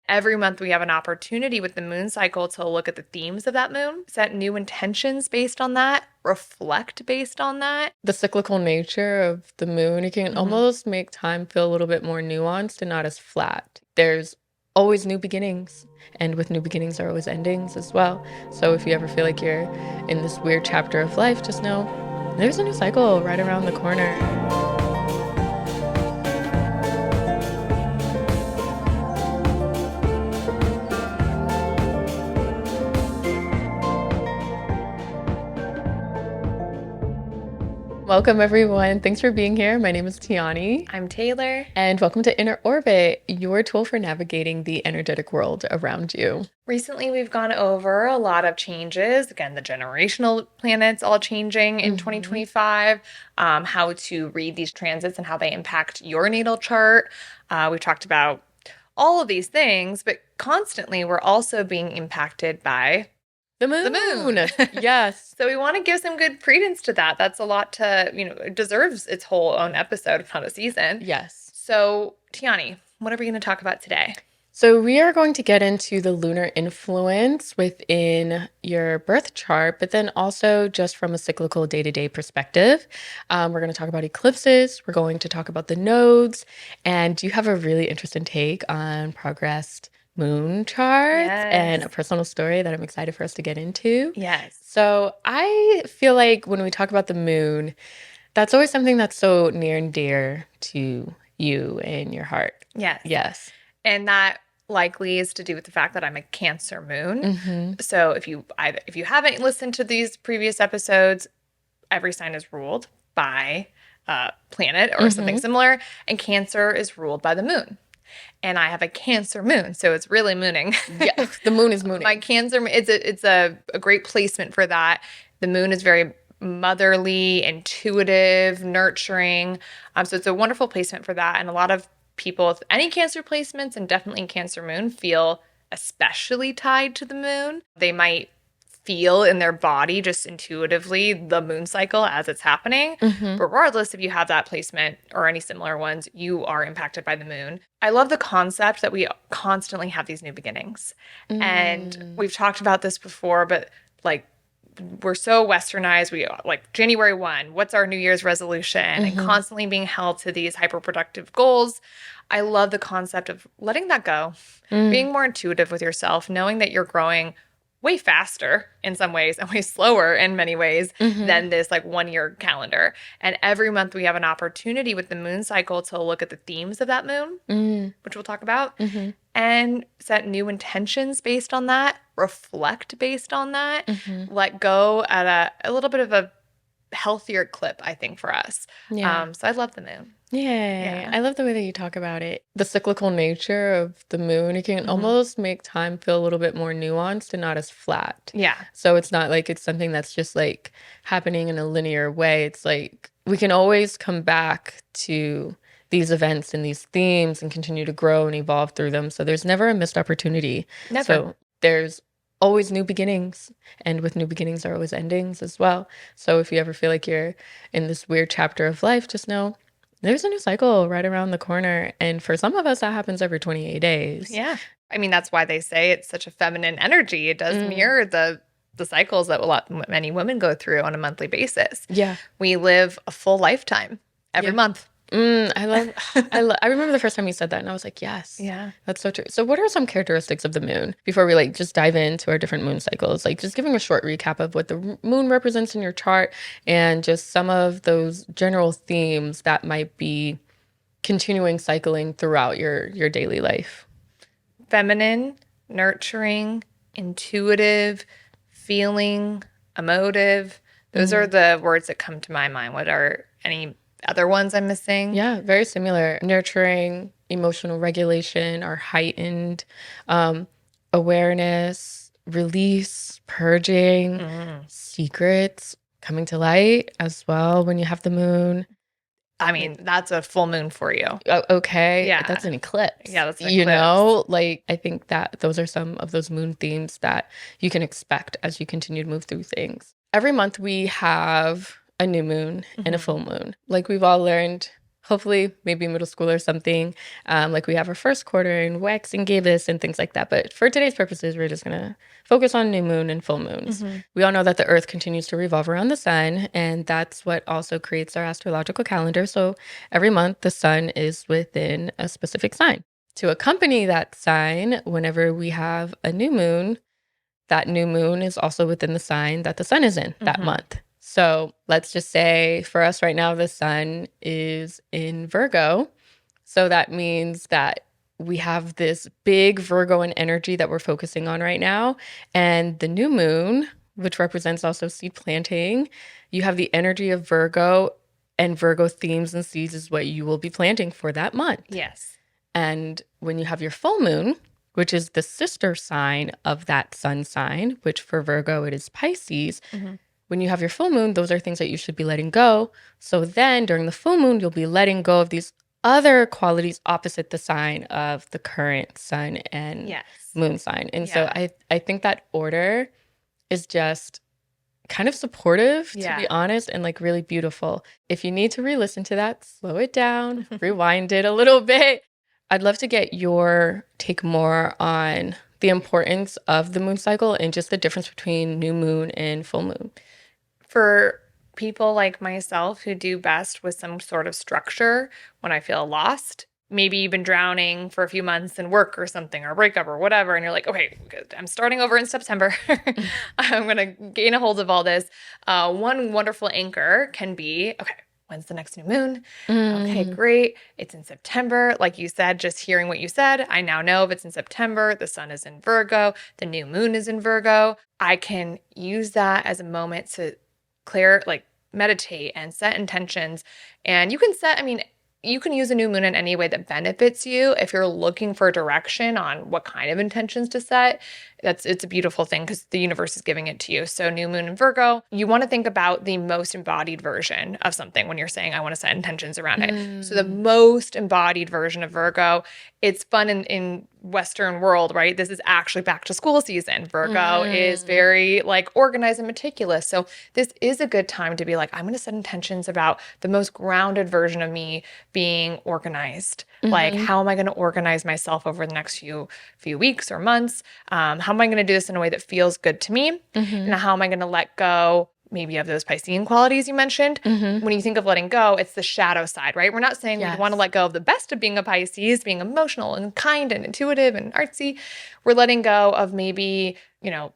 Every month we have an opportunity with the moon cycle to look at the themes of that moon, set new intentions based on that, reflect based on that. The cyclical nature of the moon, it can almost make time feel a little bit more nuanced and not as flat. There's always new beginnings, and with new beginnings are always endings as well. So if you ever feel like you're in this weird chapter of life, just know there's a new cycle right around the corner. Welcome, everyone. Thanks for being here. My name is Tianee. I'm Taylor. And welcome to Inner Orbit, your tool for navigating the energetic world around you. Recently, we've gone over a lot of changes. Again, the generational planets all changing in 2025, how to read these transits and how they impact your natal chart. We've talked about all of these things, but constantly we're also being impacted by the moon. Yes. So we want to give some good credence to that. That's a lot to, it deserves its whole own episode, if not a season. Yes. So, Tianee, what are we going to talk about today? So we are going to get into the lunar influence within your birth chart, but then also just from a cyclical day-to-day perspective. We're going to talk about eclipses. We're going to talk about the nodes. And you have a really interesting take on progressed moon charts and a personal story that I'm excited for us to get into. Yes. So I feel like when we talk about the moon, that's always something that's so near and dear to you and your heart. Yes. Yes. And that likely is to do with the fact that I'm a Cancer moon. So if you haven't listened to these previous episodes, every sign is ruled by a planet or something similar, and Cancer is ruled by the moon. And I have a Cancer moon, so it's really mooning. Yeah, the moon is mooning. My Cancer, it's a great placement for that. The moon is very motherly, intuitive, nurturing. So it's a wonderful placement for that. And a lot of people with any Cancer placements, and definitely Cancer moon, feel especially tied to the moon. They might feel in their body just intuitively the moon cycle as it's happening. But regardless if you have that placement or any similar ones, you are impacted by the moon. I love the concept that we constantly have these new beginnings. And we've talked about this before, but like we're so westernized. We like January 1, what's our New Year's resolution? And constantly being held to these hyperproductive goals. I love the concept of letting that go, being more intuitive with yourself, knowing that you're growing way faster in some ways and way slower in many ways than this like 1 year calendar. And every month we have an opportunity with the moon cycle to look at the themes of that moon, which we'll talk about, and set new intentions based on that, reflect based on that, let go at a little bit of a healthier clip, I think, for us. So I love the moon. Yeah, I love the way that you talk about it. The cyclical nature of the moon, it can almost make time feel a little bit more nuanced and not as flat. Yeah. So it's not like it's something that's just like happening in a linear way. It's like we can always come back to these events and these themes and continue to grow and evolve through them. So there's never a missed opportunity. Never. So there's always new beginnings, and with new beginnings are always endings as well. So if you ever feel like you're in this weird chapter of life, just know there's a new cycle right around the corner. And for some of us, that happens every 28 days. Yeah. I mean, that's why they say it's such a feminine energy. It does mirror the cycles that many women go through on a monthly basis. Yeah. We live a full lifetime every month. I remember the first time you said that and I was like, yes. Yeah. That's so true. So what are some characteristics of the moon before we like just dive into our different moon cycles? Like just giving a short recap of what the moon represents in your chart and just some of those general themes that might be continuing cycling throughout your daily life. Feminine, nurturing, intuitive, feeling, emotive. Those are the words that come to my mind. What are any other ones I'm missing? Yeah, very similar. Nurturing, emotional regulation, or heightened awareness, release, purging, secrets coming to light as well when you have the moon. I mean, that's a full moon for you. Okay. Yeah. That's an eclipse. Yeah, that's an You eclipse. know, like I think that those are some of those moon themes that you can expect as you continue to move through things. Every month we have a new moon and a full moon. Like we've all learned hopefully maybe middle school or something. Like we have our first quarter and waxing gave this and things like that. But for today's purposes, we're just going to focus on new moon and full moons. We all know that the earth continues to revolve around the sun, and that's what also creates our astrological calendar. So every month the sun is within a specific sign. To accompany that sign, whenever we have a new moon, that new moon is also within the sign that the sun is in that month. So let's just say for us right now, the sun is in Virgo. So that means that we have this big Virgoan energy that we're focusing on right now. And the new moon, which represents also seed planting, you have the energy of Virgo, and Virgo themes and seeds is what you will be planting for that month. Yes. And when you have your full moon, which is the sister sign of that sun sign, which for Virgo, it is Pisces. When you have your full moon, those are things that you should be letting go. So then during the full moon, you'll be letting go of these other qualities opposite the sign of the current sun and moon sign. And so I think that order is just kind of supportive, to be honest, and like really beautiful. If you need to re-listen to that, slow it down, rewind it a little bit. I'd love to get your take more on the importance of the moon cycle and just the difference between new moon and full moon. For people like myself who do best with some sort of structure when I feel lost, maybe you've been drowning for a few months in work or something or breakup or whatever, and you're like, okay, good. I'm starting over in September. I'm going to gain a hold of all this. One wonderful anchor can be, okay, when's the next new moon? Okay, great. It's in September. Like you said, just hearing what you said, I now know if it's in September, the sun is in Virgo, the new moon is in Virgo. I can use that as a moment to clear, like meditate and set intentions. And you can set, you can use a new moon in any way that benefits you. If you're looking for direction on what kind of intentions to set, it's a beautiful thing because the universe is giving it to you. So new moon in Virgo, you want to think about the most embodied version of something when you're saying, I want to set intentions around it. So the most embodied version of Virgo, it's fun in Western world, right? This is actually back to school season. Virgo is very like organized and meticulous. So this is a good time to be like, I'm going to set intentions about the most grounded version of me being organized. Like, how am I going to organize myself over the next few weeks or months? How am I going to do this in a way that feels good to me? And how am I going to let go maybe of those Piscean qualities you mentioned? When you think of letting go, it's the shadow side, right? We're not saying we want to let go of the best of being a Pisces, being emotional and kind and intuitive and artsy. We're letting go of maybe,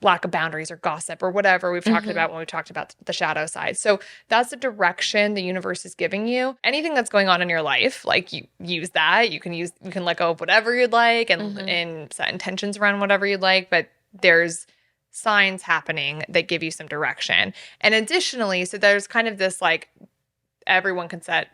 lack of boundaries or gossip or whatever we've talked about when we talked about the shadow side. So that's the direction the universe is giving you. Anything that's going on in your life, like you use that. You can let go of whatever you'd like and set intentions around whatever you'd like, but there's signs happening that give you some direction. And additionally, so there's kind of this like everyone can set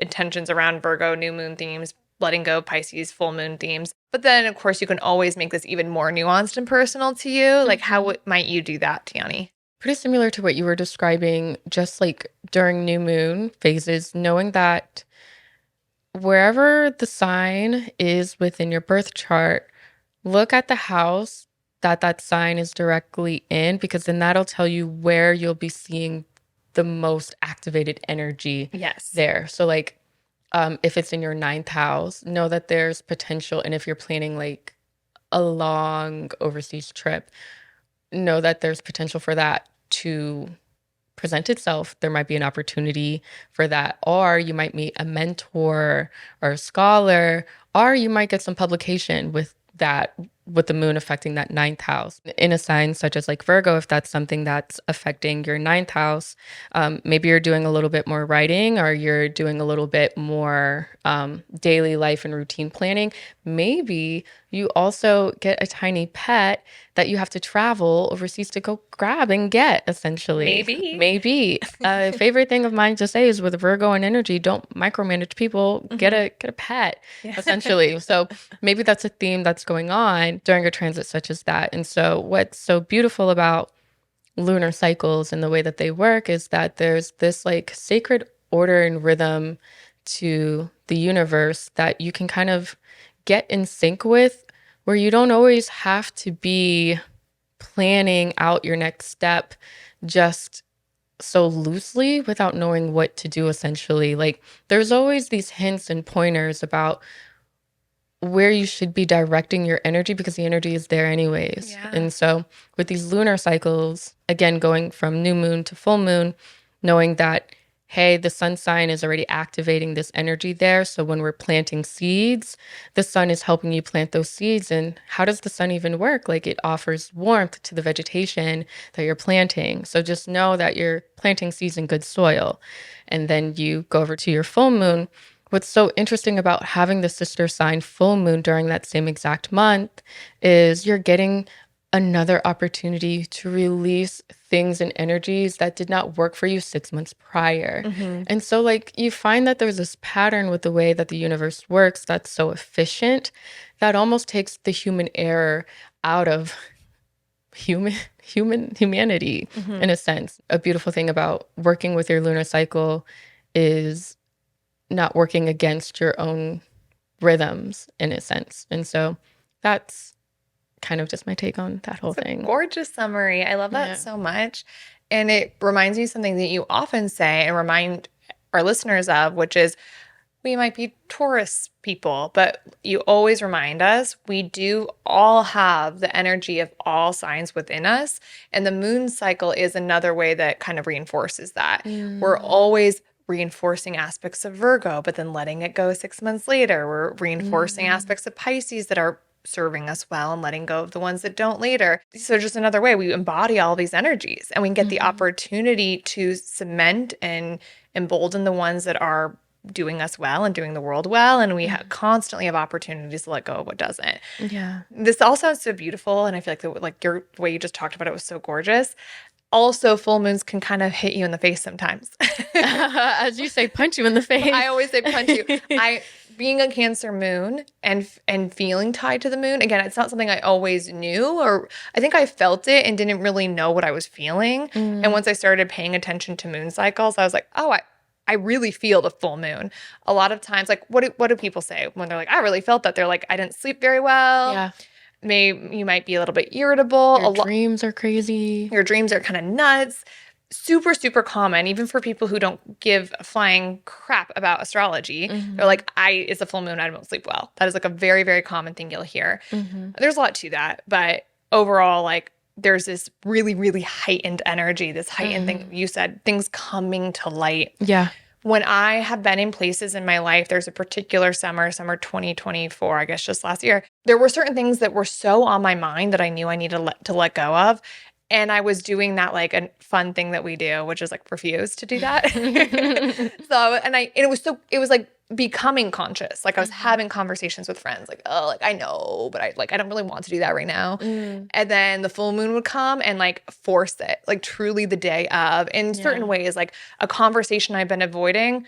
intentions around Virgo new moon themes, letting go Pisces full moon themes. But then of course you can always make this even more nuanced and personal to you. Like how might you do that, Tianee? Pretty similar to what you were describing, just like during new moon phases, knowing that wherever the sign is within your birth chart, look at the house that sign is directly in, because then that'll tell you where you'll be seeing the most activated energy there. So like if it's in your ninth house, know that there's potential. And if you're planning like a long overseas trip, know that there's potential for that to present itself. There might be an opportunity for that, or you might meet a mentor or a scholar, or you might get some publication with the moon affecting that ninth house. In a sign such as like Virgo, if that's something that's affecting your ninth house, maybe you're doing a little bit more writing, or you're doing a little bit more daily life and routine planning. Maybe you also get a tiny pet that you have to travel overseas to go grab and get, essentially. Maybe. A favorite thing of mine to say is with Virgo and energy, don't micromanage people. Get a pet, essentially. So maybe that's a theme that's going on during a transit such as that. And so what's so beautiful about lunar cycles and the way that they work is that there's this like sacred order and rhythm to the universe that you can kind of get in sync with, where you don't always have to be planning out your next step just so loosely without knowing what to do essentially. Like there's always these hints and pointers about where you should be directing your energy because the energy is there anyways. Yeah. And so with these lunar cycles, again, going from new moon to full moon, knowing that, hey, the sun sign is already activating this energy there. So when we're planting seeds, the sun is helping you plant those seeds. And how does the sun even work? Like it offers warmth to the vegetation that you're planting. So just know that you're planting seeds in good soil. And then you go over to your full moon. What's so interesting about having the sister sign full moon during that same exact month is you're getting another opportunity to release things and energies that did not work for you 6 months prior. And so, like, you find that there's this pattern with the way that the universe works that's so efficient that almost takes the human error out of humanity in a sense. A beautiful thing about working with your lunar cycle is not working against your own rhythms in a sense. And so that's kind of just my take on that whole thing. Gorgeous summary. I love that Yeah. so much. And it reminds me of something that you often say and remind our listeners of, which is we might be Taurus people, but you always remind us we do all have the energy of all signs within us. And the moon cycle is another way that kind of reinforces that. We're always reinforcing aspects of Virgo, but then letting it go 6 months later. We're reinforcing aspects of Pisces that are serving us well and letting go of the ones that don't later. So just another way we embody all these energies and we get the opportunity to cement and embolden the ones that are doing us well and doing the world well, and we constantly have opportunities to let go of what doesn't. Yeah. This all sounds so beautiful, and I feel like the way you just talked about it was so gorgeous. Also, full moons can kind of hit you in the face sometimes. As you say, punch you in the face. I always say punch you. Being a Cancer moon and feeling tied to the moon, again, it's not something I always knew, or I think I felt it and didn't really know what I was feeling. And once I started paying attention to moon cycles, I was like, oh, I really feel the full moon. A lot of times, like, what do people say when they're like, I really felt that? They're like, I didn't sleep very well. Yeah. Maybe you might be a little bit irritable. Your dreams are crazy. Your dreams are kind of nuts. Super, super common, even for people who don't give a flying crap about astrology. They're like, it's a full moon, I don't sleep well. That is like a very, very common thing you'll hear. There's a lot to that, but overall, like, there's this really, really heightened energy, this heightened thing. You said things coming to light. Yeah. When I have been in places in my life, there's a particular summer 2024, I guess just last year, there were certain things that were so on my mind that I knew I needed to let go of. And I was doing that, like, a fun thing that we do, which is like refuse to do that. It was like becoming conscious. Like I was having conversations with friends, like, oh, like I know, but I don't really want to do that right now. And then the full moon would come and like force it, like truly the day of, in certain ways, like a conversation I've been avoiding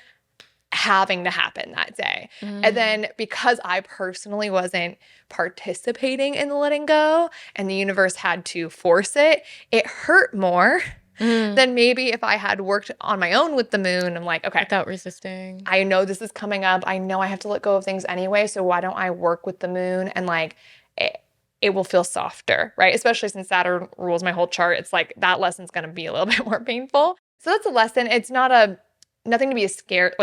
having to happen that day. And then because I personally wasn't participating in the letting go and the universe had to force it, it hurt more than maybe if I had worked on my own with the moon. I'm like, okay, Without resisting. I know this is coming up. I know I have to let go of things anyway. So why don't I work with the moon and like it will feel softer, right? Especially since Saturn rules my whole chart. It's like that lesson's going to be a little bit more painful. So that's a lesson. It's not nothing to be scared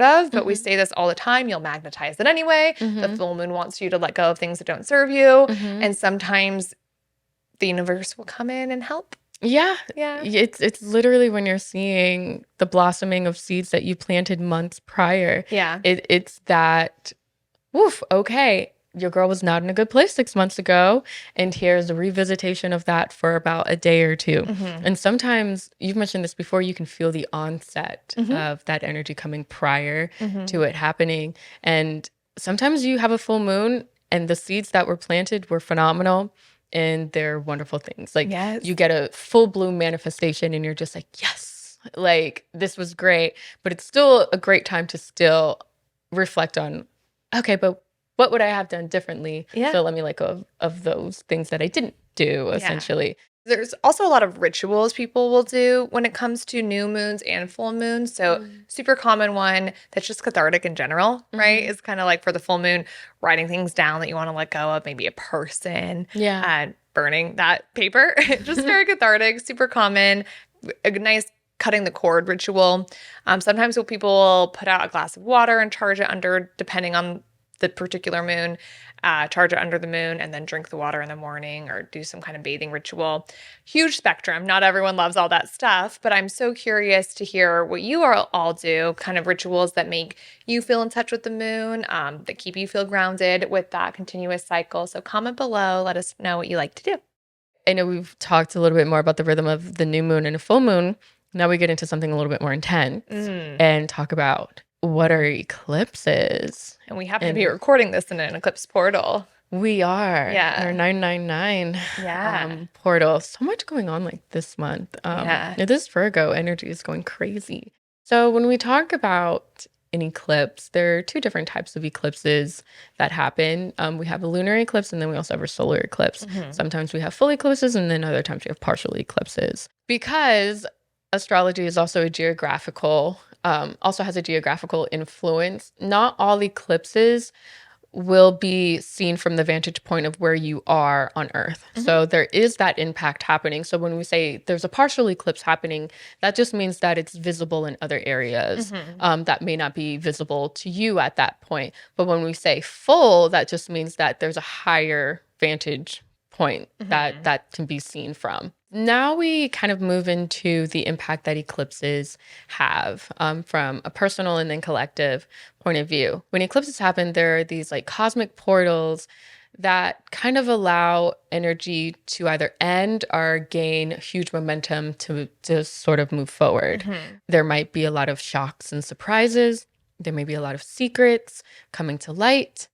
of, but we say this all the time. You'll magnetize it anyway. The full moon wants you to let go of things that don't serve you. And sometimes the universe will come in and help. Yeah. Yeah. It's literally when you're seeing the blossoming of seeds that you planted months prior. Yeah. It's that, woof, okay, your girl was not in a good place 6 months ago. And here's a revisitation of that for about a day or two. And sometimes, you've mentioned this before, you can feel the onset of that energy coming prior to it happening. And sometimes you have a full moon and the seeds that were planted were phenomenal. And they're wonderful things. Like you get a full bloom manifestation and you're just like, yes, like this was great. But it's still a great time to still reflect on, okay, but what would I have done differently? Yeah. So let me let go of those things that I didn't do, essentially. There's also a lot of rituals people will do when it comes to new moons and full moons. So super common one that's just cathartic in general, right? It's kind of like for the full moon, writing things down that you want to let go of, maybe a person, and burning that paper. Just very cathartic, super common, a nice cutting the cord ritual. Sometimes people will put out a glass of water and charge it under, depending on the particular moon, charge it under the moon and then drink the water in the morning or do some kind of bathing ritual. Huge spectrum. Not everyone loves all that stuff, but I'm so curious to hear what you all do, kind of rituals that make you feel in touch with the moon, that keep you feel grounded with that continuous cycle. So comment below. Let us know what you like to do. I know we've talked a little bit more about the rhythm of the new moon and a full moon. Now we get into something a little bit more intense and talk about what are eclipses. And we happen to be recording this in an eclipse portal. We are. Yeah. Our 999 portal. So much going on like this month. This Virgo energy is going crazy. So when we talk about an eclipse, there are two different types of eclipses that happen. We have a lunar eclipse and then we also have a solar eclipse. Sometimes we have full eclipses and then other times we have partial eclipses. Because astrology is also a geographical, also has a geographical influence. Not all eclipses will be seen from the vantage point of where you are on Earth. So there is that impact happening. So when we say there's a partial eclipse happening, that just means that it's visible in other areas that may not be visible to you at that point. But when we say full, that just means that there's a higher vantage point that can be seen from. Now we kind of move into the impact that eclipses have from a personal and then collective point of view. When eclipses happen, there are these like cosmic portals that kind of allow energy to either end or gain huge momentum to sort of move forward. There might be a lot of shocks and surprises. There may be a lot of secrets coming to light.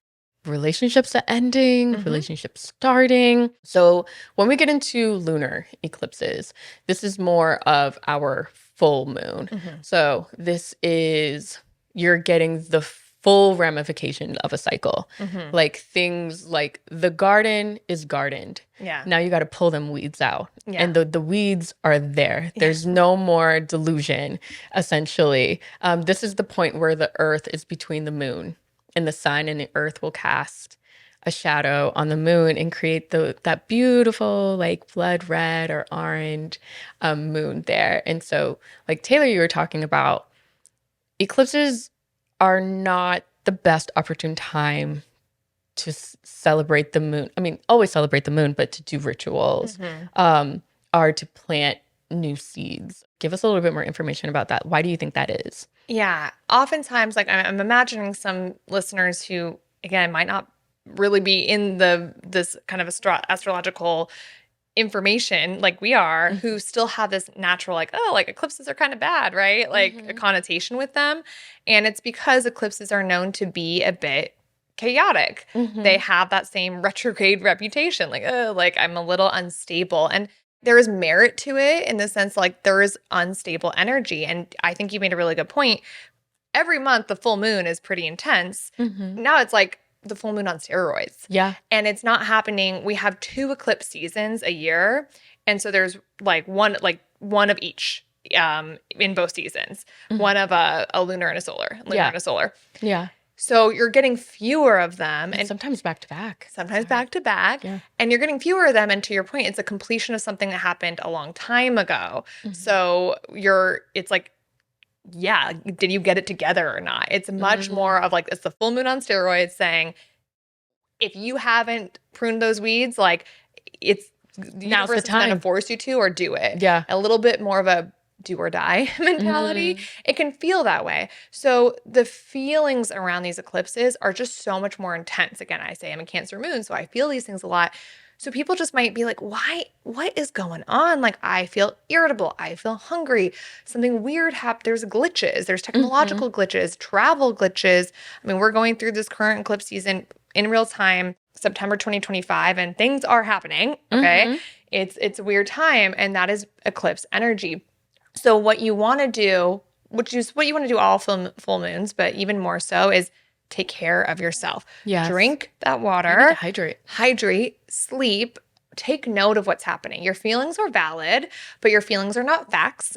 Relationships are ending, relationships starting. So when we get into lunar eclipses, this is more of our full moon. So this is, you're getting the full ramification of a cycle. Like things like the garden is gardened. Now you got to pull them weeds out. And the weeds are there. There's no more delusion, essentially. This is the point where the earth is between the moon and the sun, and the earth will cast a shadow on the moon and create that beautiful like blood red or orange moon there. And so like Taylor, you were talking about, eclipses are not the best opportune time to celebrate the moon. I mean, always celebrate the moon, but to do rituals or to plant new seeds. Give us a little bit more information about that. Why do you think that is? Yeah. Oftentimes, like I'm imagining some listeners who, again, might not really be in this kind of astrological information like we are, who still have this natural, like, oh, like eclipses are kind of bad, right? Like a connotation with them. And it's because eclipses are known to be a bit chaotic. They have that same retrograde reputation, like, oh, like I'm a little unstable. And there is merit to it in the sense like there is unstable energy. And I think you made a really good point. Every month, the full moon is pretty intense. Now it's like the full moon on steroids. And it's not happening. We have 2 eclipse seasons a year. And so there's like one of each in both seasons. One of a lunar and a solar. And a solar. So you're getting fewer of them. And sometimes back to back. Sometimes back to back. And you're getting fewer of them. And to your point, it's a completion of something that happened a long time ago. So it's like, yeah, did you get it together or not? It's much more of like, it's the full moon on steroids saying, if you haven't pruned those weeds, like the universe is going to force you to, or do it. A little bit more of a do or die mentality. It can feel that way. So the feelings around these eclipses are just so much more intense. Again, I say I'm a Cancer moon, so I feel these things a lot. So people just might be like, why? What is going on? Like, I feel irritable. I feel hungry. Something weird happened. There's glitches. There's technological glitches, travel glitches. I mean, we're going through this current eclipse season in real time, September 2025, and things are happening, okay? It's a weird time, and that is eclipse energy. So what you want to do, which is what you want to do all full moons, but even more so, is take care of yourself. Drink that water. Hydrate, sleep, take note of what's happening. Your feelings are valid, but your feelings are not facts.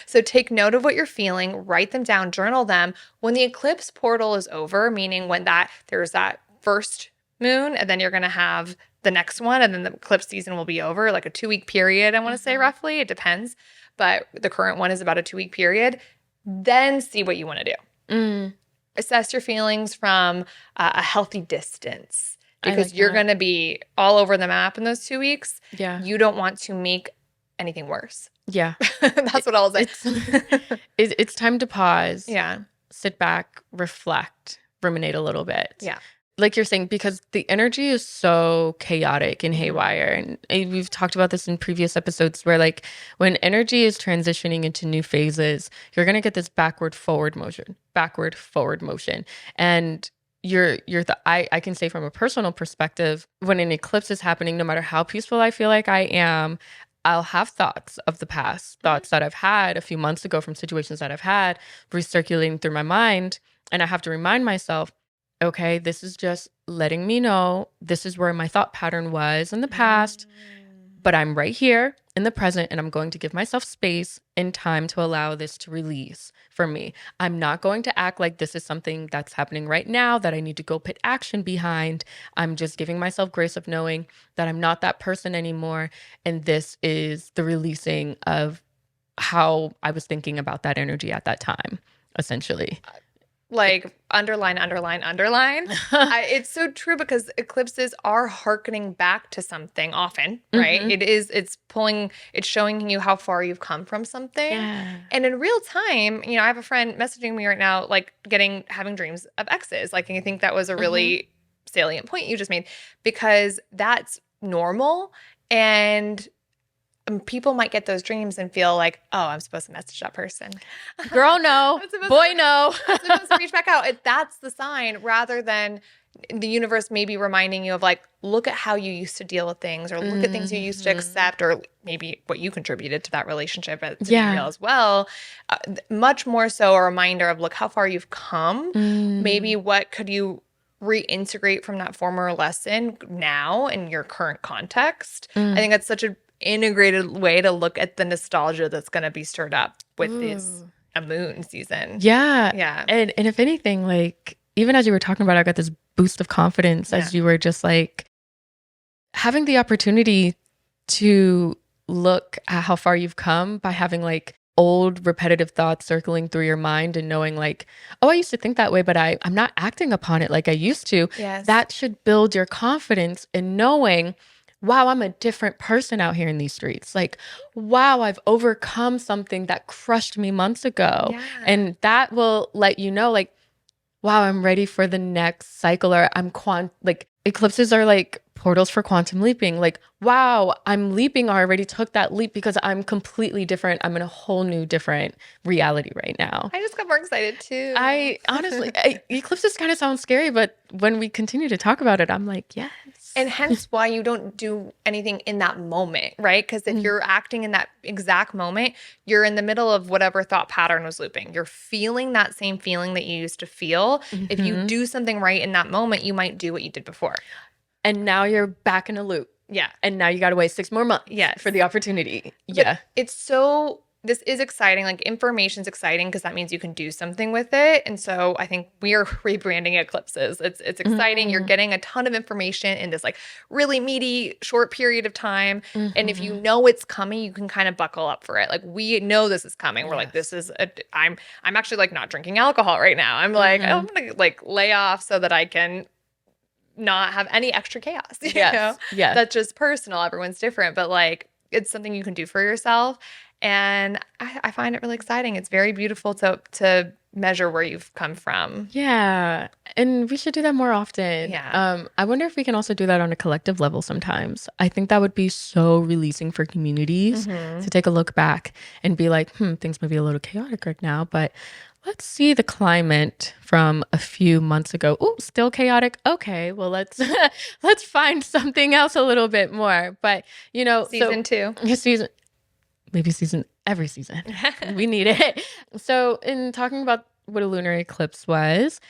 So take note of what you're feeling, write them down, journal them. When the eclipse portal is over, meaning when there's that first moon, and then you're going to have the next one, and then the eclipse season will be over, like a 2-week period, I want to say roughly. It depends. But the current one is about a 2-week period. Then see what you want to do. Assess your feelings from a healthy distance, because you're going to be all over the map in those 2 weeks. Yeah. You don't want to make anything worse. Yeah. That's what I'll say. It's time to pause. Yeah. Sit back, reflect, ruminate a little bit. Yeah. Like you're saying, because the energy is so chaotic and haywire. And we've talked about this in previous episodes where like when energy is transitioning into new phases, you're going to get this backward, forward motion. And I can say from a personal perspective, when an eclipse is happening, no matter how peaceful I feel like I am, I'll have thoughts of the past, thoughts that I've had a few months ago from situations that I've had recirculating through my mind. And I have to remind myself, okay, this is just letting me know this is where my thought pattern was in the past, but I'm right here in the present, and I'm going to give myself space and time to allow this to release for me. I'm not going to act like this is something that's happening right now that I need to go put action behind. I'm just giving myself grace of knowing that I'm not that person anymore, and this is the releasing of how I was thinking about that energy at that time, essentially. Like underline. It's so true, because eclipses are hearkening back to something often, right? It's showing you how far you've come from something. Yeah. And in real time, I have a friend messaging me right now, like having dreams of exes. Like, and I think that was a really salient point you just made, because that's normal. And people might get those dreams and feel like, oh, I'm supposed to message that person. Girl, no. Boy, no. I'm supposed to reach back out. That's the sign, rather than the universe maybe reminding you of like, look at how you used to deal with things, or look at things you used to accept, or maybe what you contributed to that relationship to be real as well. Much more so a reminder of, look how far you've come. Maybe what could you reintegrate from that former lesson now in your current context. I think that's such a integrated way to look at the nostalgia that's going to be stirred up with a moon season. Yeah. And if anything, like even as you were talking about it, I got this boost of confidence as you were just like having the opportunity to look at how far you've come by having like old repetitive thoughts circling through your mind and knowing like, oh, I used to think that way, but I'm not acting upon it like I used to. Yes. That should build your confidence in knowing, wow, I'm a different person out here in these streets. Like, wow, I've overcome something that crushed me months ago. Yeah. And that will let you know, like, wow, I'm ready for the next cycle. Or like eclipses are like portals for quantum leaping. Like, wow, I'm leaping, or I already took that leap because I'm completely different. I'm in a whole new different reality right now. I just got more excited too. I honestly, eclipses kind of sound scary, but when we continue to talk about it, I'm like, yes. And hence why you don't do anything in that moment, right? Because if you're acting in that exact moment, you're in the middle of whatever thought pattern was looping. You're feeling that same feeling that you used to feel. If you do something right in that moment, you might do what you did before. And now you're back in a loop. Yeah. And now you got to wait 6 more months for the opportunity. But this is exciting. Like, information's exciting because that means you can do something with it. And so I think we are rebranding eclipses. It's exciting. You're getting a ton of information in this like really meaty short period of time. And if you know it's coming, you can kind of buckle up for it. Like, we know this is coming. We're like, I'm actually like not drinking alcohol right now. I'm like, I'm going to like lay off so that I can not have any extra chaos. You know? That's just personal. Everyone's different, but like, it's something you can do for yourself. And I find it really exciting. It's very beautiful to measure where you've come from. Yeah. And we should do that more often. Yeah. I wonder if we can also do that on a collective level sometimes. I think that would be so releasing for communities to take a look back and be like, things might be a little chaotic right now, but let's see the climate from a few months ago. Ooh, still chaotic. Okay, well let's find something else a little bit more. But season 2. Every season. We need it. So in talking about what a lunar eclipse was,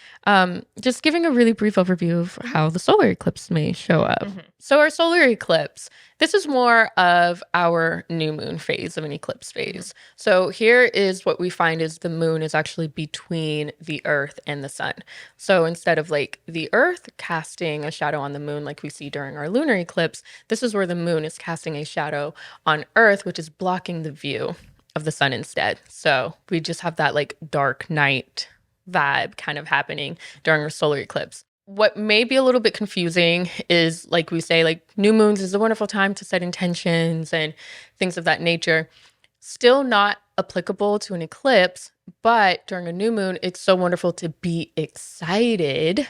just giving a really brief overview of how the solar eclipse may show up. So our solar eclipse, this is more of our new moon phase of an eclipse phase. So here is what we find is the moon is actually between the earth and the sun. So instead of like the earth casting a shadow on the moon like we see during our lunar eclipse, this is where the moon is casting a shadow on earth, which is blocking the view of the sun instead. So we just have that like dark night vibe kind of happening during our solar eclipse. What may be a little bit confusing is, like we say, like new moons is a wonderful time to set intentions and things of that nature. Still not applicable to an eclipse, but during a new moon, it's so wonderful to be excited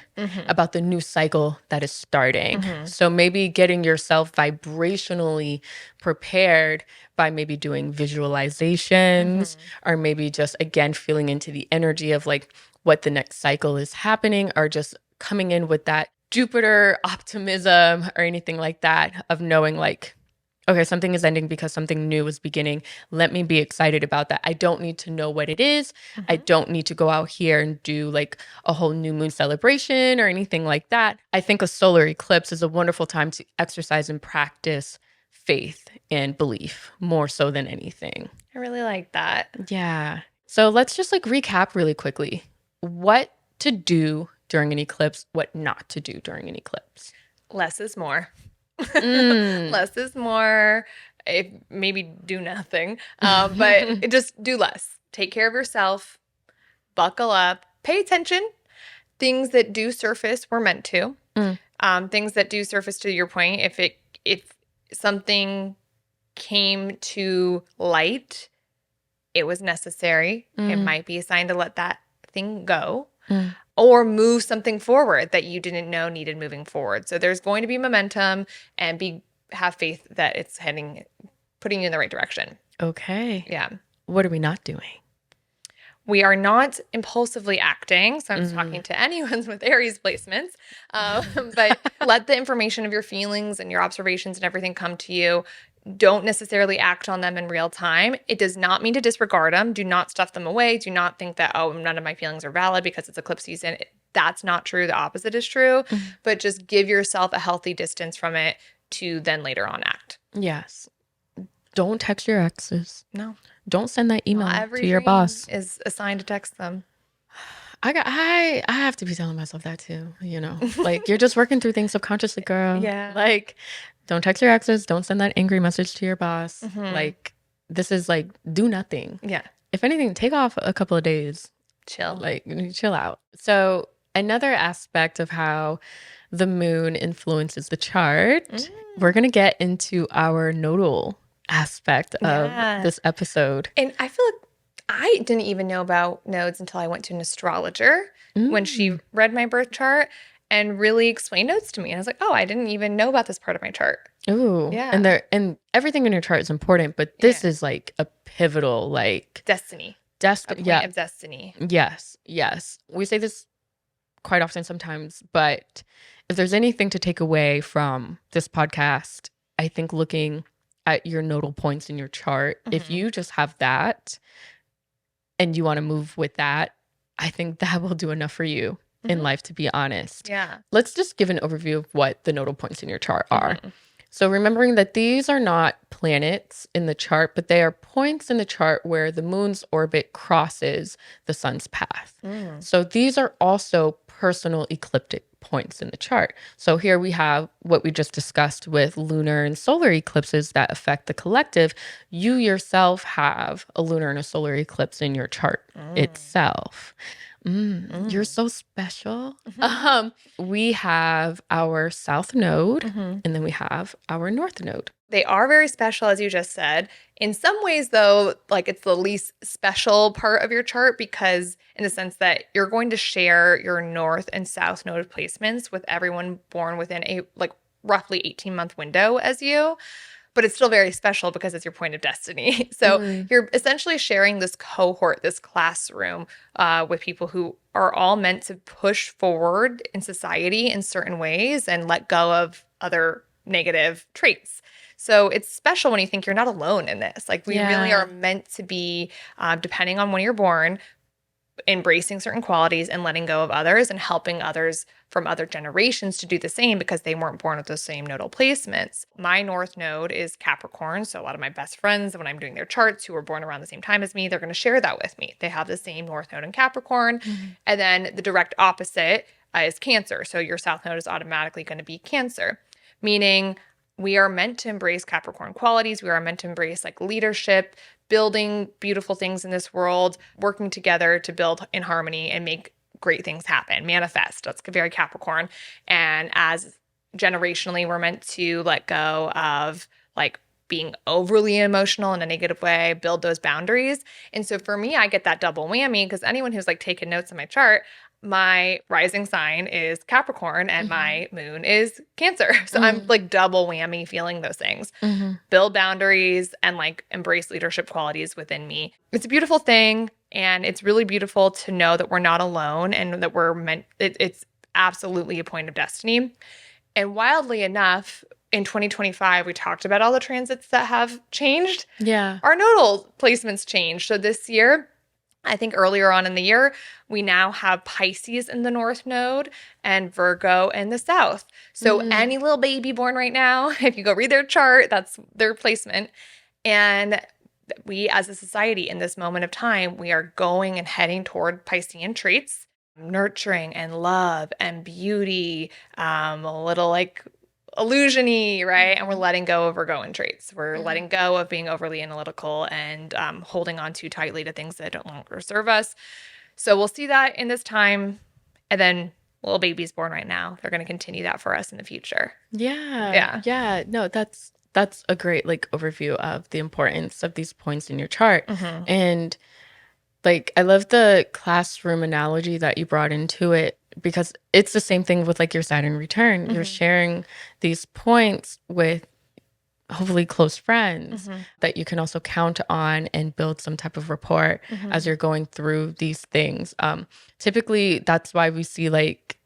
about the new cycle that is starting. So maybe getting yourself vibrationally prepared by maybe doing visualizations or maybe just, again, feeling into the energy of like what the next cycle is happening, or just coming in with that Jupiter optimism or anything like that of knowing like, okay, something is ending because something new is beginning. Let me be excited about that. I don't need to know what it is. I don't need to go out here and do like a whole new moon celebration or anything like that. I think a solar eclipse is a wonderful time to exercise and practice faith and belief more so than anything. I really like that. Yeah. So let's just like recap really quickly. What to do during an eclipse, what not to do during an eclipse. Less is more. Less is more. If maybe do nothing, but just do less. Take care of yourself. Buckle up. Pay attention. Things that do surface were meant to. Things that do surface, to your point, if something came to light, it was necessary. It might be a sign to let that thing go. Or move something forward that you didn't know needed moving forward. So there's going to be momentum, and have faith that it's putting you in the right direction. Okay. Yeah. What are we not doing? We are not impulsively acting. So I'm talking to anyone with Aries placements. But let the information of your feelings and your observations and everything come to you. Don't necessarily act on them in real time. It does not mean to disregard them. Do not stuff them away. Do not think that, oh, none of my feelings are valid because it's eclipse season. That's not true. The opposite is true. But just give yourself a healthy distance from it to then later on act. Yes. Don't text your exes. No. Don't send that email Not every to your dream boss. is assigned to text them. I have to be telling myself that too, you know. Like, you're just working through things subconsciously, girl. Yeah. Like, don't text your exes. Don't send that angry message to your boss. Like, this is like, do nothing. Yeah. If anything, take off a couple of days. Chill. Like, chill out. So another aspect of how the moon influences the chart, we're going to get into our nodal aspect of this episode. And I feel like I didn't even know about nodes until I went to an astrologer when she read my birth chart and really explained nodes to me. And I was like, oh, I didn't even know about this part of my chart. Ooh. Yeah. And everything in your chart is important, but this is like a pivotal, like Destiny. A point of destiny. Yes. Yes. We say this quite often sometimes, but if there's anything to take away from this podcast, I think looking at your nodal points in your chart, if you just have that and you want to move with that, I think that will do enough for you in life, to be honest. Yeah. Let's just give an overview of what the nodal points in your chart are. So remembering that these are not planets in the chart, but they are points in the chart where the moon's orbit crosses the sun's path. So these are also personal ecliptic points in the chart. So here we have what we just discussed with lunar and solar eclipses that affect the collective. You yourself have a lunar and a solar eclipse in your chart itself. You're so special. We have our south node, and then we have our north node. They are very special, as you just said. In some ways, though, like it's the least special part of your chart, because in the sense that you're going to share your north and south node placements with everyone born within a like roughly 18-month window as you. But it's still very special because it's your point of destiny. So you're essentially sharing this cohort, this classroom with people who are all meant to push forward in society in certain ways and let go of other negative traits. So it's special when you think you're not alone in this. Like we really are meant to be, depending on when you're born, embracing certain qualities and letting go of others and helping others from other generations to do the same because they weren't born with those same nodal placements. My North Node is Capricorn, so a lot of my best friends, when I'm doing their charts, who were born around the same time as me, they're going to share that with me. They have the same North Node in Capricorn. And then the direct opposite is Cancer. So your South Node is automatically going to be Cancer, meaning we are meant to embrace Capricorn qualities. We are meant to embrace like leadership, building beautiful things in this world, working together to build in harmony and make great things happen, manifest. That's very Capricorn. And as generationally, we're meant to let go of like being overly emotional in a negative way, build those boundaries. And so for me, I get that double whammy because anyone who's like taken notes in my chart, my rising sign is Capricorn and my moon is Cancer. So I'm like double whammy feeling those things. Build boundaries and like embrace leadership qualities within me. It's a beautiful thing. And it's really beautiful to know that we're not alone and that we're meant, it's absolutely a point of destiny. And wildly enough, in 2025, we talked about all the transits that have changed. Yeah. Our nodal placements changed. So this year, I think earlier on in the year, we now have Pisces in the North Node and Virgo in the South. So any little baby born right now, if you go read their chart, that's their placement. And we as a society in this moment of time, we are going and heading toward Piscean traits, nurturing and love and beauty, a little like illusion-y, right? And we're letting go of Virgoan traits. We're letting go of being overly analytical and holding on too tightly to things that don't longer serve us. So we'll see that in this time. And then little babies born right now, they're going to continue that for us in the future. Yeah. No, that's a great like overview of the importance of these points in your chart. And like I love the classroom analogy that you brought into it because it's the same thing with like your Saturn return. You're sharing these points with hopefully close friends that you can also count on and build some type of rapport as you're going through these things. Typically, that's why we see like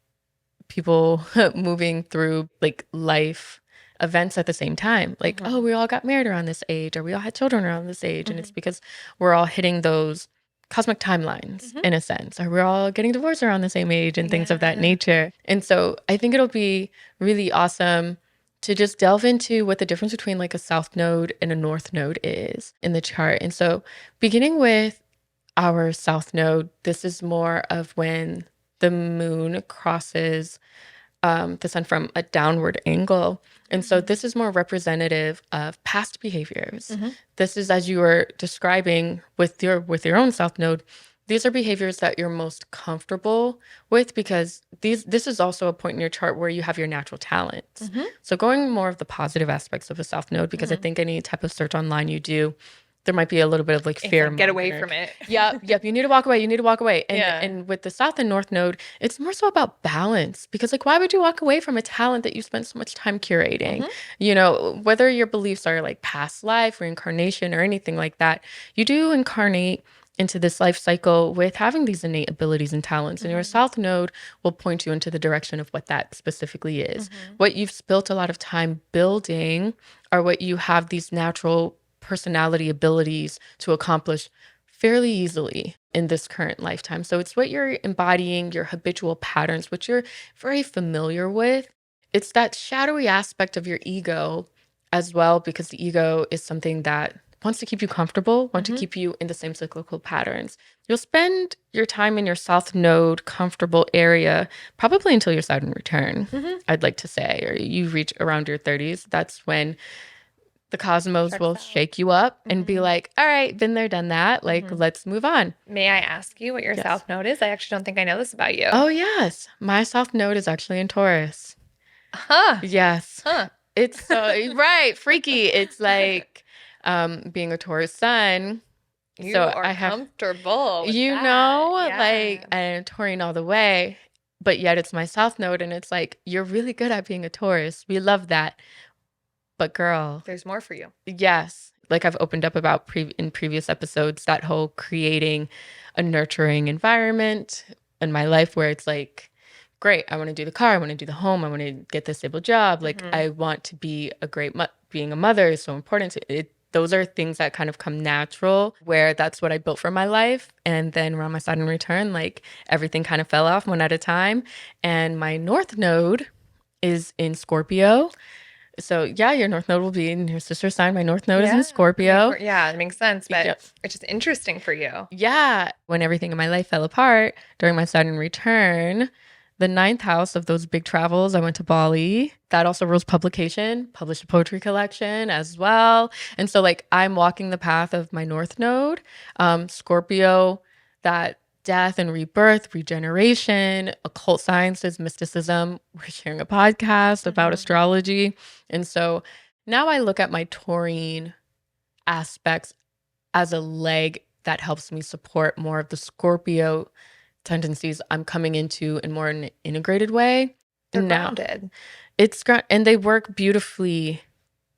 people moving through like life events at the same time. Like, oh, we all got married around this age, or we all had children around this age. And it's because we're all hitting those cosmic timelines in a sense, or we're all getting divorced around the same age and things of that nature. And so I think it'll be really awesome to just delve into what the difference between like a South Node and a North Node is in the chart. And so beginning with our South Node, this is more of when the moon crosses the sun from a downward angle. And so this is more representative of past behaviors. This is, as you were describing with your own South Node, these are behaviors that you're most comfortable with because this is also a point in your chart where you have your natural talents. So going more of the positive aspects of a South Node, because I think any type of search online you do, there might be a little bit of like fear. Like, get away from it. Yep. You need to walk away. And with the South and North Node, it's more so about balance because like, why would you walk away from a talent that you spent so much time curating? You know, whether your beliefs are like past life, reincarnation, or anything like that, you do incarnate into this life cycle with having these innate abilities and talents. And your South Node will point you into the direction of what that specifically is. What you've spent a lot of time building are what you have these natural personality abilities to accomplish fairly easily in this current lifetime. So it's what you're embodying, your habitual patterns, which you're very familiar with. It's that shadowy aspect of your ego as well, because the ego is something that wants to keep you comfortable, wants to keep you in the same cyclical patterns. You'll spend your time in your South Node comfortable area probably until your Saturn return, I'd like to say, or you reach around your 30s. That's when the cosmos will shake you up and be like, all right, been there, done that. Like, let's move on. May I ask you what your South Node is? I actually don't think I know this about you. Oh, yes. My South Node is actually in Taurus. Yes. It's so, right, freaky. It's like being a Taurus sun. You so are I have, comfortable with you that. know, like I'm Taurian all the way, but yet it's my South Node. And it's like, you're really good at being a Taurus. We love that. But girl, there's more for you. Yes. Like I've opened up about in previous episodes, that whole creating a nurturing environment in my life where it's like, great, I want to do the car, I want to do the home, I want to get this stable job. Like I want to be a great being a mother is so important. those are things that kind of come natural, where that's what I built for my life. And then around my Saturn return, like everything kind of fell off one at a time. And my North Node is in Scorpio. So yeah, your North Node will be in your sister sign. My North Node is in Yeah. I mean, Scorpio. yeah, it makes sense, but Yep. it's just interesting for you. Yeah. When everything in my life fell apart during my Saturn return, the ninth house of those big travels, I went to Bali. That also rules publication, published a poetry collection as well. And so, like, I'm walking the path of my North Node, Scorpio, that death and rebirth, regeneration, occult sciences, mysticism. We're sharing a podcast about astrology. And so now I look at my taurine aspects as a leg that helps me support more of the Scorpio tendencies I'm coming into in more an integrated way. They're Now grounded. and they work beautifully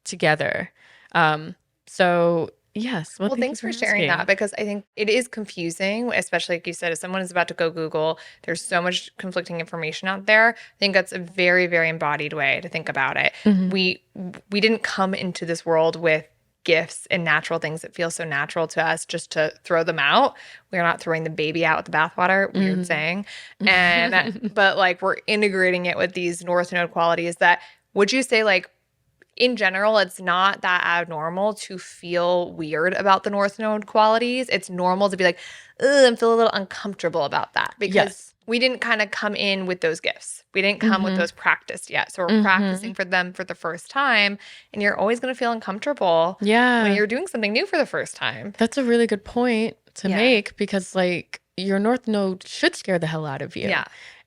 together. Um, so yes, well, Well, thank you thanks for for sharing that asking. because I think it is confusing, especially like you said, if someone is about to go Google, there's so much conflicting information out there. I think that's a very, very embodied way to think about it. Mhm. We didn't come into this world with gifts and natural things that feel so natural to us just to throw them out. We're not throwing the baby out with the bathwater, weird saying. And but like we're integrating it with these North Node qualities that would you say like in general, it's not that abnormal to feel weird about the North Node qualities. It's normal to be like, ugh, and feel a little uncomfortable about that because Yes. we didn't kind of come in with those gifts. We didn't come with Mhm. those practiced yet. So we're Mhm. practicing for them for the first time. And you're always going to feel uncomfortable when Yeah. you're doing something new for the first time. That's a really good point to Yeah. make because like your North Node should scare the hell out of you. Yeah.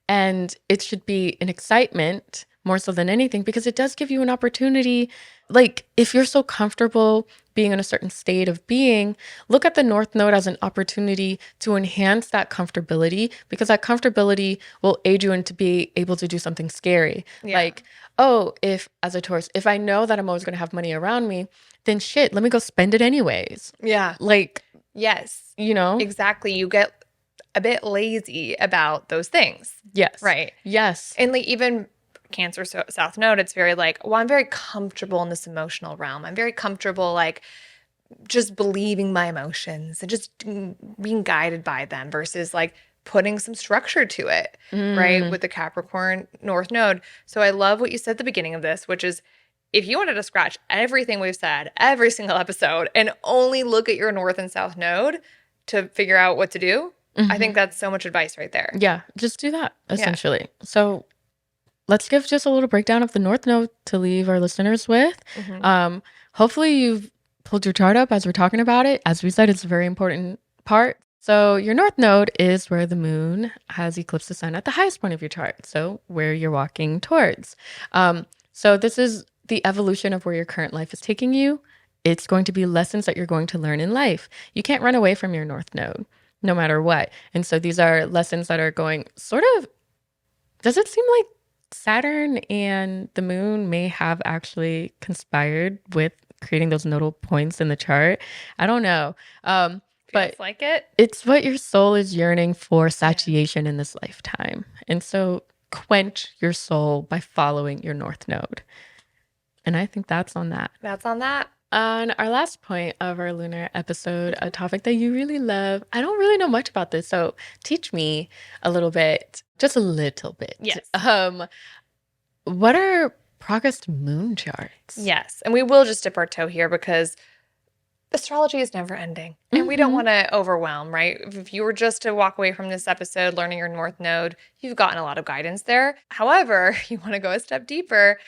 And it should be an excitement more so than anything because it does give you an opportunity. Like, if you're so comfortable being in a certain state of being, look at the North Node as an opportunity to enhance that comfortability because that comfortability will aid you into be able to do something scary. Yeah. Like, oh, if as a Taurus, if I know that I'm always going to have money around me, then shit, let me go spend it anyways. Yeah. Like, Yes. you know? Exactly. You get a bit lazy about those things. Yes. Right. Yes. And like even Cancer South Node, it's very like, well, I'm very comfortable in this emotional realm. I'm very comfortable like just believing my emotions and just being guided by them versus like putting some structure to it, right? With the Capricorn North Node. So I love what you said at the beginning of this, which is if you wanted to scratch everything we've said, every single episode, and only look at your North and South Node to figure out what to do, I think that's so much advice right there. Yeah, just do that essentially. So let's give just a little breakdown of the North Node to leave our listeners with. Hopefully you've pulled your chart up as we're talking about it. As we said, it's a very important part. So your North Node is where the moon has eclipsed the sun at the highest point of your chart. So where you're walking towards. So this is the evolution of where your current life is taking you. It's going to be lessons that you're going to learn in life. You can't run away from your North Node no matter what. And so these are lessons that are going sort of, does it seem like Saturn and the moon may have actually conspired with creating those nodal points in the chart? I don't know. But Feels like it. it's what your soul is yearning for satiation in this lifetime. And so quench your soul by following your North Node. And I think that's on that. That's on that. On our last point of our lunar episode, a topic that you really love. I don't really know much about this, so teach me a little bit, just a little bit. Yes. What are progressed moon charts? Yes. And we will just dip our toe here because astrology is never ending and we don't want to overwhelm, right? If you were just to walk away from this episode learning your North Node, you've gotten a lot of guidance there. However, you want to go a step deeper.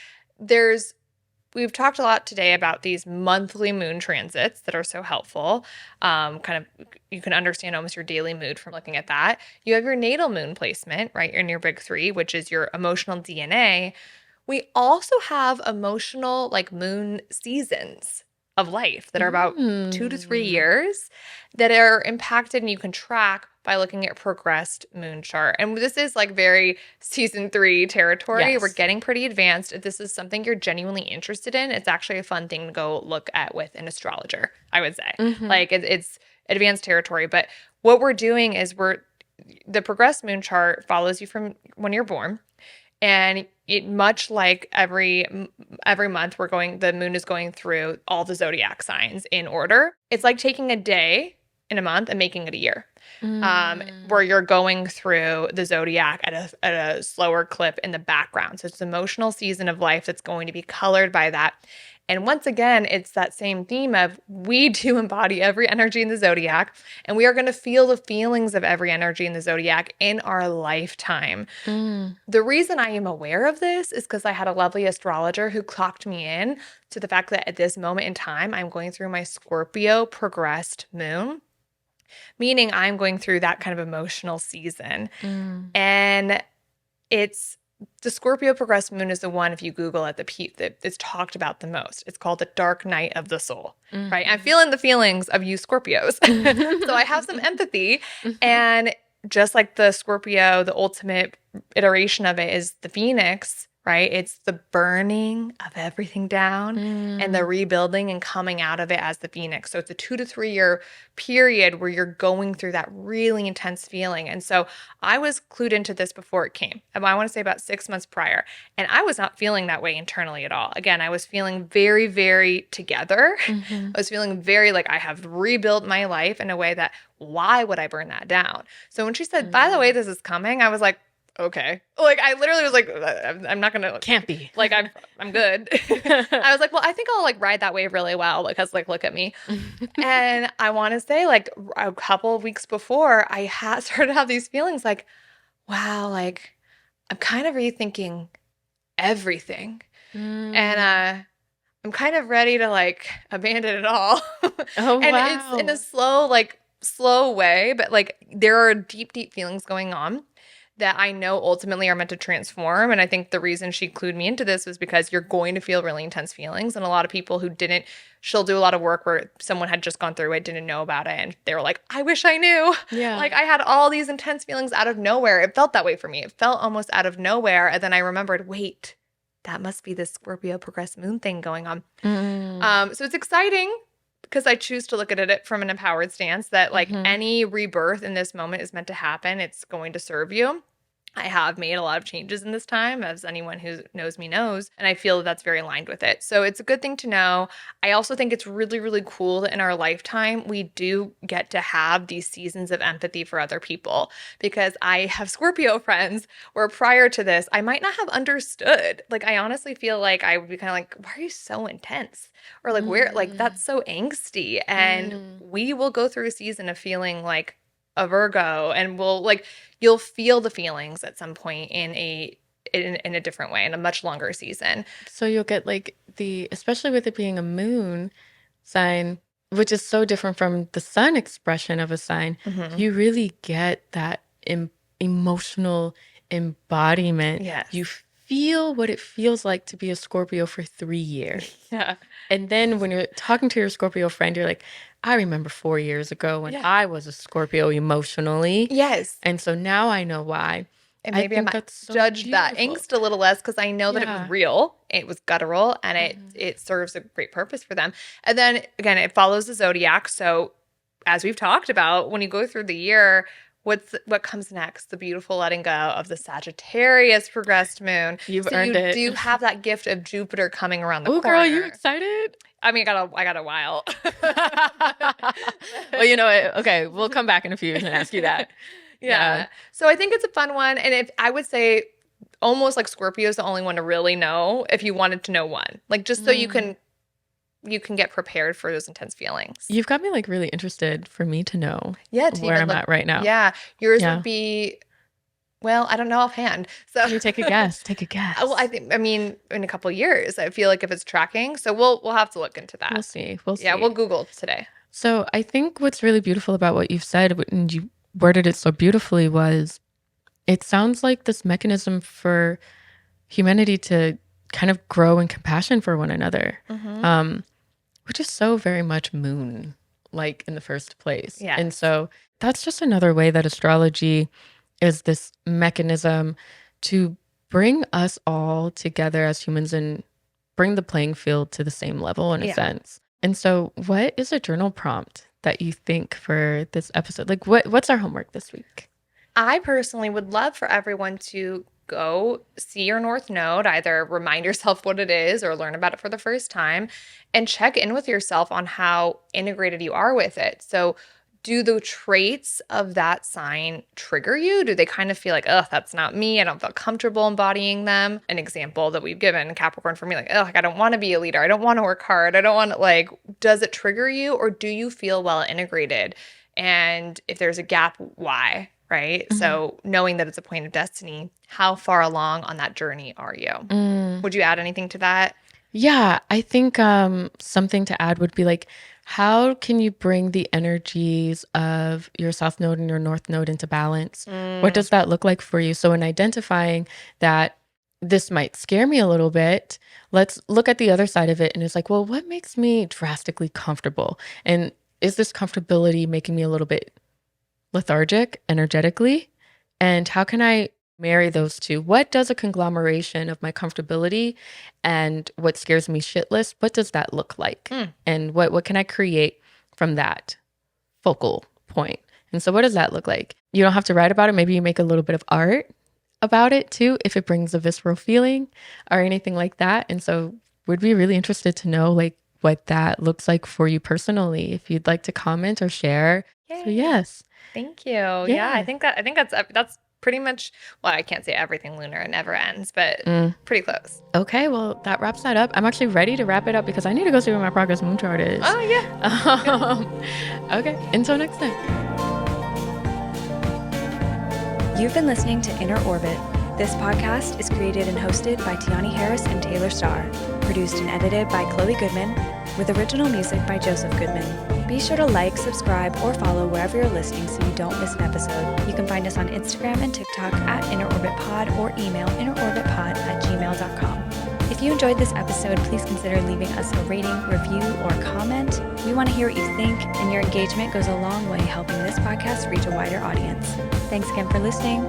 We've talked a lot today about these monthly moon transits that are so helpful. You can understand almost your daily mood from looking at that. You have your natal moon placement, right, in your big three, which is your emotional DNA. We also have emotional like moon seasons of life that are about 2 to 3 years that are impacted and you can track by looking at progressed moon chart. And this is like very season 3 territory. Yes. We're getting pretty advanced. If this is something you're genuinely interested in, it's actually a fun thing to go look at with an astrologer, I would say. Like it's advanced territory. But what we're doing is the progressed moon chart follows you from when you're born. And it much like every month the moon is going through all the zodiac signs in order. It's like taking a day in a month and making it a year. Where you're going through the zodiac at a slower clip in the background. So it's an emotional season of life that's going to be colored by that. And once again, it's that same theme of we do embody every energy in the zodiac, and we are going to feel the feelings of every energy in the zodiac in our lifetime. The reason I am aware of this is because I had a lovely astrologer who clocked me in to the fact that at this moment in time, I'm going through my Scorpio progressed moon, meaning I'm going through that kind of emotional season. And it's the Scorpio progressed moon is the one, if you Google it, that it's talked about the most. It's called the dark night of the soul, right? I'm feeling the feelings of you Scorpios. So I have some empathy. And just like the Scorpio, the ultimate iteration of it is the Phoenix, right? It's the burning of everything down and the rebuilding and coming out of it as the Phoenix. So it's a 2 to 3 year period where you're going through that really intense feeling. And so I was clued into this before it came. I want to say about 6 months prior. And I was not feeling that way internally at all. Again, I was feeling very, very together. I was feeling very like I have rebuilt my life in a way that why would I burn that down? So when she said, by the way, this is coming, I was like, okay. Like I literally was like, I'm not gonna Can't be. like I'm good. I was like, well, I think I'll like ride that wave really well because like look at me. And I want to say like a couple of weeks before I started to have these feelings like, wow, like I'm kind of rethinking everything. And I'm kind of ready to like abandon it all. Oh, And wow. it's in a slow way, but like there are deep, deep feelings going on that I know ultimately are meant to transform. And I think the reason she clued me into this was because you're going to feel really intense feelings. And a lot of people who didn't, she'll do a lot of work where someone had just gone through it, didn't know about it. And they were like, I wish I knew. Yeah. Like I had all these intense feelings out of nowhere. It felt that way for me. It felt almost out of nowhere. And then I remembered, wait, that must be this Scorpio progressed moon thing going on. So it's exciting because I choose to look at it from an empowered stance that like any rebirth in this moment is meant to happen. It's going to serve you. I have made a lot of changes in this time, as anyone who knows me knows, and I feel that that's very aligned with it. So it's a good thing to know. I also think it's really, really cool that in our lifetime, we do get to have these seasons of empathy for other people, because I have Scorpio friends where prior to this, I might not have understood. Like, I honestly feel like I would be kind of like, why are you so intense? Or like, where, like, that's so angsty. And we will go through a season of feeling like a Virgo, and you'll feel the feelings at some point in a different way, in a much longer season. So you'll get like especially with it being a moon sign, which is so different from the sun expression of a sign, you really get that emotional embodiment. Yes. You feel what it feels like to be a Scorpio for 3 years. Yeah. And then when you're talking to your Scorpio friend, you're like, I remember 4 years ago when I was a Scorpio emotionally. Yes. And so now I know why. And maybe I might that's so judge that beautiful. angst a little less because I know that it was real, it was guttural, and it serves a great purpose for them. And then again, it follows the zodiac. So as we've talked about, when you go through the year, what comes next? The beautiful letting go of the Sagittarius progressed moon. You've earned it. You do have that gift of Jupiter coming around the corner. Oh, girl, you excited? I mean, I got a while. Well, you know what? Okay, we'll come back in a few years and ask you that. Yeah. So I think it's a fun one. And if I would say almost like Scorpio is the only one to really know if you wanted to know one. Like just so you can get prepared for those intense feelings. You've got me like really interested for me to know where I'm at right now. Yeah. Yours would be, well, I don't know offhand. So can you take a guess? Take a guess. Well, I mean, in a couple of years, I feel like if it's tracking. So we'll have to look into that. We'll see. We'll see. Yeah, we'll Google today. So I think what's really beautiful about what you've said, and you worded it so beautifully, was it sounds like this mechanism for humanity to kind of grow in compassion for one another, which is so very much moon like in the first place. Yeah. And so that's just another way that astrology is this mechanism to bring us all together as humans and bring the playing field to the same level in a sense. And so what is a journal prompt that you think for this episode? Like what's our homework this week? I personally would love for everyone to go see your North Node, either remind yourself what it is or learn about it for the first time, and check in with yourself on how integrated you are with it. So, do the traits of that sign trigger you? Do they kind of feel like, oh, that's not me? I don't feel comfortable embodying them. An example that we've given Capricorn for me, like, oh, like I don't want to be a leader. I don't want to work hard. I don't want to, like, does it trigger you, or do you feel well integrated? And if there's a gap, why? Right? So knowing that it's a point of destiny, how far along on that journey are you? Would you add anything to that? Yeah, I think something to add would be like, how can you bring the energies of your South Node and your North Node into balance? What does that look like for you? So, in identifying that this might scare me a little bit, let's look at the other side of it. And it's like, well, what makes me drastically comfortable? And is this comfortability making me a little bit lethargic energetically? And how can I marry those two? What does a conglomeration of my comfortability and what scares me shitless, what does that look like? And what can I create from that focal point? And so what does that look like? You don't have to write about it. Maybe you make a little bit of art about it too, if it brings a visceral feeling or anything like that. And so we'd be really interested to know like what that looks like for you personally, if you'd like to comment or share. Yay. So yes. Thank you. Yeah, I think that's pretty much, well, I can't say everything lunar, it never ends, but pretty close. Okay, well, that wraps that up. I'm actually ready to wrap it up because I need to go see what my progress moon chart is. Oh, yeah. Okay, until next time. You've been listening to Inner Orbit. This podcast is created and hosted by Tianee Harris and Taylor Starr, produced and edited by Chloe Goodman, with original music by Joseph Goodman. Be sure to like, subscribe, or follow wherever you're listening so you don't miss an episode. You can find us on Instagram and TikTok at InnerOrbitPod or email innerorbitpod@gmail.com. If you enjoyed this episode, please consider leaving us a rating, review, or comment. We want to hear what you think, and your engagement goes a long way helping this podcast reach a wider audience. Thanks again for listening.